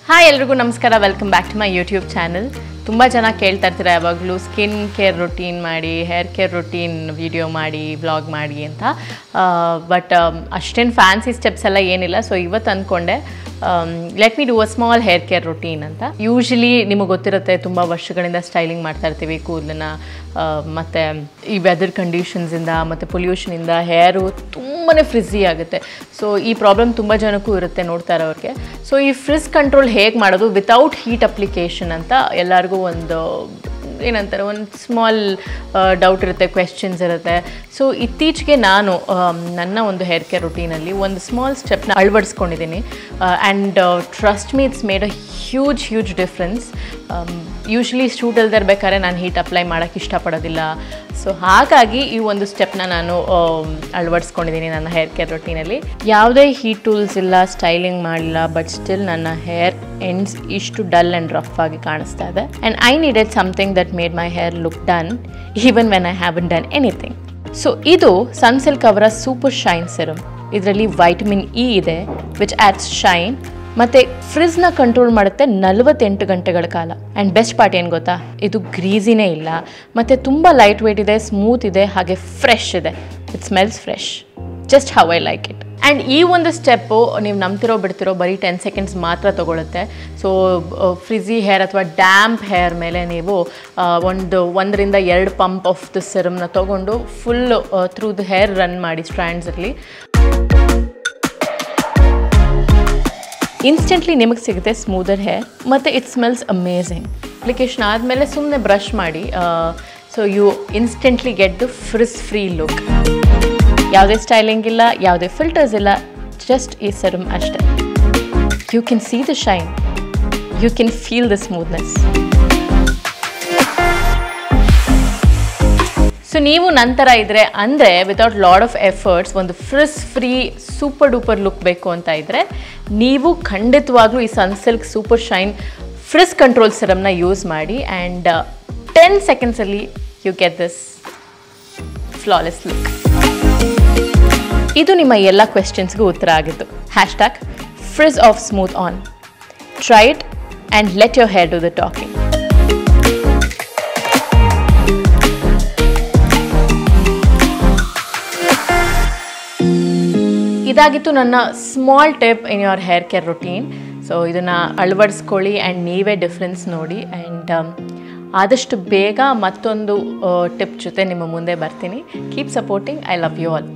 Hi ಎಲ್ರಿಗೂ ನಮಸ್ಕಾರ, welcome back to my YouTube channel. ತುಂಬ ಜನ ಕೇಳ್ತಾ ಇರ್ತೀರ ಯಾವಾಗಲೂ ಸ್ಕಿನ್ ಕೇರ್ ರುಟೀನ್ ಮಾಡಿ, ಹೇರ್ ಕೇರ್ ರುಟೀನ್ ವಿಡಿಯೋ ಮಾಡಿ, ವ್ಲಾಗ್ ಮಾಡಿ ಅಂತ. ಬಟ್ ಅಷ್ಟೇನು ಫ್ಯಾನ್ಸಿ ಸ್ಟೆಪ್ಸ್ ಎಲ್ಲ ಏನಿಲ್ಲ. ಸೊ ಇವತ್ತು ಅಂದ್ಕೊಂಡೆ let me do a small hair care routine ಅಂತ. ಯೂಶ್ವಲಿ ನಿಮಗೆ ಗೊತ್ತಿರುತ್ತೆ, ತುಂಬ ವರ್ಷಗಳಿಂದ ಸ್ಟೈಲಿಂಗ್ ಮಾಡ್ತಾ ಇರ್ತೀವಿ ಕೂದಲನ್ನ. ಮತ್ತು ಈ ವೆದರ್ ಕಂಡೀಷನ್ಸಿಂದ ಮತ್ತು ಪೊಲ್ಯೂಷನಿಂದ ಹೇರು ತುಂಬಾ ಫ್ರಿಝಿ ಆಗುತ್ತೆ. ಸೊ ಈ ಪ್ರಾಬ್ಲಮ್ ತುಂಬ ಜನಕ್ಕೂ ಇರುತ್ತೆ ನೋಡ್ತಾ ಇರೋರಿಗೆ. ಸೊ ಈ ಫ್ರಿಜ್ ಕಂಟ್ರೋಲ್ ಹೇಗೆ ಮಾಡೋದು ವಿತೌಟ್ ಹೀಟ್ ಅಪ್ಲಿಕೇಶನ್ ಅಂತ ಎಲ್ಲರಿಗೂ ಒಂದು ಏನಂತಾರೆ, ಒಂದು ಸ್ಮಾಲ್ ಡೌಟ್ ಇರುತ್ತೆ, ಕ್ವೆಶ್ಚನ್ಸ್ ಇರುತ್ತೆ. ಸೊ ಇತ್ತೀಚೆಗೆ ನಾನು ನನ್ನ ಒಂದು ಹೇರ್ ಕೇರ್ ರುಟೀನಲ್ಲಿ ಒಂದು ಸ್ಮಾಲ್ ಸ್ಟೆಪ್ನ ಅಳವಡಿಸ್ಕೊಂಡಿದ್ದೀನಿ. And trust me, it's made a huge difference. Usually shoot ಇಲ್ದೇ ಇರಬೇಕಾದ್ರೆ ನಾನು ಹೀಟ್ ಅಪ್ಲೈ ಮಾಡೋಕ್ಕೆ ಇಷ್ಟಪಡೋದಿಲ್ಲ. ಸೊ ಹಾಗಾಗಿ ಈ ಒಂದು ಸ್ಟೆಪ್ನ ನಾನು ಅಳವಡಿಸ್ಕೊಂಡಿದ್ದೀನಿ ನನ್ನ ಹೇರ್ ಕೇರ್ ರುಟೀನಲ್ಲಿ. ಯಾವುದೇ ಹೀಟ್ ಟೂಲ್ಸ್ ಇಲ್ಲ, ಸ್ಟೈಲಿಂಗ್ ಮಾಡಿಲ್ಲ, ಬಟ್ ಸ್ಟಿಲ್ ನನ್ನ ಹೇರ್ ಎಂಡ್ಸ್ ಇಷ್ಟು ಡಲ್ ಆ್ಯಂಡ್ ರಫ್ ಆಗಿ ಕಾಣಿಸ್ತಾ ಇದೆ. And I needed something that made my hair look done even when I haven't done anything. So ಇದು ಸನ್ಸಿಲ್ಕ್ ಅವರ ಸೂಪರ್ ಶೈನ್ ಸೆರಮ್. ಇದರಲ್ಲಿ ವೈಟಮಿನ್ ಇ ಇದೆ, ವಿಚ್ ಆ್ಯಡ್ಸ್ ಶೈನ್ ಮತ್ತು ಫ್ರಿಜ್ನ ಕಂಟ್ರೋಲ್ ಮಾಡುತ್ತೆ 48 ಗಂಟೆಗಳ ಕಾಲ. ಆ್ಯಂಡ್ ಬೆಸ್ಟ್ ಪಾರ್ಟ್ ಏನು ಗೊತ್ತಾ, ಇದು ಗ್ರೀಸಿನೇ ಇಲ್ಲ ಮತ್ತು ತುಂಬ ಲೈಟ್ ವೇಟ್ ಇದೆ, ಸ್ಮೂತ್ ಇದೆ, ಹಾಗೆ ಫ್ರೆಶ್ ಇದೆ. It smells fresh, just how I like it. And ಈ ಒಂದು ಸ್ಟೆಪ್ಪು ನೀವು ನಂಬ್ತಿರೋ ಬಿಡ್ತಿರೋ ಬರೀ 10 ಸೆಕೆಂಡ್ಸ್ ಮಾತ್ರ ತೊಗೊಳುತ್ತೆ. ಸೊ ಫ್ರಿಝಿ ಹೇರ್ ಅಥವಾ ಡ್ಯಾಂಪ್ ಹೇರ್ ಮೇಲೆ ನೀವು 1ರಿಂದ 2 ಪಂಪ್ ಆಫ್ ದ ಸೆರಮ್ನ ತೊಗೊಂಡು full through the hair run ಮಾಡಿ ಸ್ಟ್ರ್ಯಾಂಡ್ಸಲ್ಲಿ. ಇನ್ಸ್ಟೆಂಟ್ಲಿ ನಿಮಗೆ ಸಿಗುತ್ತೆ ಸ್ಮೂದರ್ ಹೇರ್ ಮತ್ತು ಇಟ್ ಸ್ಮೆಲ್ಸ್ ಅಮೇಝಿಂಗ್. ಅಪ್ಲಿಕೇಶನ್ ಆದಮೇಲೆ ಸುಮ್ಮನೆ ಬ್ರಷ್ ಮಾಡಿ. So you instantly get the frizz free look. ಯಾವುದೇ ಸ್ಟೈಲಿಂಗ್ ಇಲ್ಲ, ಯಾವುದೇ ಫಿಲ್ಟರ್ಸ್ ಇಲ್ಲ, ಜಸ್ಟ್ ಈ ಸೆರಮ್ ಅಷ್ಟೇ. You can see the shine, you can feel the smoothness. So ನೀವು ನಂತರ ಇದ್ದರೆ ಅಂದರೆ ವಿತೌಟ್ ಲಾಡ್ ಆಫ್ ಎಫರ್ಟ್ಸ್ ಒಂದು frizz free super duper look ಬೇಕು ಅಂತ ಇದ್ದರೆ ನೀವು ಖಂಡಿತವಾಗ್ಲೂ ಈ Sunsilk super shine frizz control ಸೆರಮ್ನ ಯೂಸ್ ಮಾಡಿ. ಆ್ಯಂಡ್ 10 ಸೆಕೆಂಡ್ಸಲ್ಲಿ you get this flawless look. ಇದು ನಿಮ್ಮ ಎಲ್ಲ ಕ್ವೆಶ್ಚನ್ಸ್ಗೂ ಉತ್ತರ ಆಗಿತ್ತು. #Frizz off smooth on. Try it and let your hair do the talking. ಇದಾಗಿತ್ತು ನನ್ನ small tip in your hair care routine. So ಇದನ್ನು ಅಳವಡಿಸ್ಕೊಳ್ಳಿ ಆ್ಯಂಡ್ ನೀವೇ ಡಿಫ್ರೆನ್ಸ್ ನೋಡಿ. ಆ್ಯಂಡ್ ಆದಷ್ಟು ಬೇಗ ಮತ್ತೊಂದು ಟಿಪ್ ಜೊತೆ ನಿಮ್ಮ ಮುಂದೆ ಬರ್ತೀನಿ. Keep supporting. I love you all.